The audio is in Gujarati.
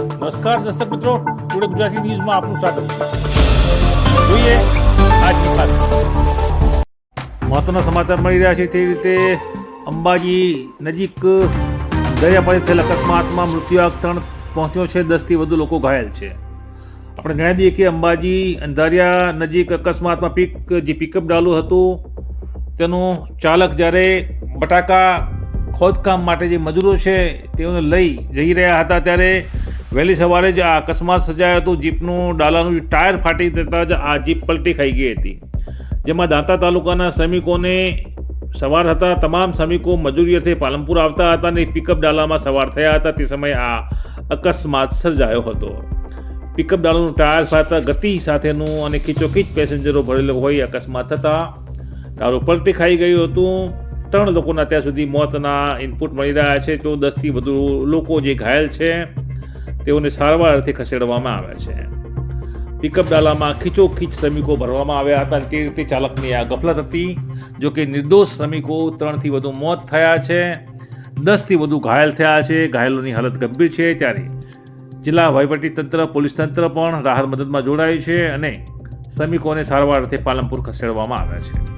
નમસ્કાર દર્શક મિત્રો, ટુડે ગુજરાતી ન્યૂઝમાં આપનું સ્વાગત છે. જોઈએ આજની ખાસ મહત્વના સમાચાર મળી રહ્યા છે. તે રીતે અંબાજી નજીક દરિયા પાળે થયેલ અકસ્માતમાં મૃત્યુઆંક 3 પહોંચ્યો છે. 10થી વધુ લોકો ઘાયલ છે. આપણે જણાવી દઈએ કે અંબાજી અંધારિયા નજીક અકસ્માતમાં પિકઅપ ડાલુ હતું, તેનો ચાલક જ્યારે બટાકા ખોદકામ માટે જે મજૂરો છે તેઓને લઈ જઈ રહ્યા હતા ત્યારે વહેલી સવારે જ આ અકસ્માત સર્જાયો હતો. જીપનું ડાલાનું ટાયર ફાટી જતાં જ આ જીપ પલટી ખાઈ ગઈ હતી, જેમાં દાંતા તાલુકાના શ્રમિકોને સવાર હતા. તમામ શ્રમિકો મજૂરી અર્થે પાલનપુર આવતા હતા અને પિકઅપ ડાલામાં સવાર થયા હતા. તે સમયે આ અકસ્માત સર્જાયો હતો. પિકઅપ ડાલાનું ટાયર ફાટતા ગતિ સાથેનું અને ખીચોખીચ પેસેન્જરો ભરેલો હોય અકસ્માત થતા ડાલો પલટી ખાઈ ગયું હતું. 3 લોકોના અત્યાર સુધી મોતના ઇનપુટ મળી રહ્યા છે. તો 10થી વધુ લોકો જે ઘાયલ છે તેઓને સારવાર અર્થે ખસેડવામાં આવ્યા છે. પિકઅપ ડાલામાં ખીચોખીચ શ્રમિકો ભરવામાં આવ્યા હતા અને તે રીતે ચાલકની આ ગફલત હતી. જો કે નિર્દોષ શ્રમિકો 3થી વધુ મોત થયા છે, 10થી વધુ ઘાયલ થયા છે. ઘાયલોની હાલત ગંભીર છે. ત્યારે જિલ્લા વહીવટી તંત્ર, પોલીસ તંત્ર પણ રાહત મદદમાં જોડાયું છે અને શ્રમિકોને સારવાર અર્થે પાલનપુર ખસેડવામાં આવ્યા છે.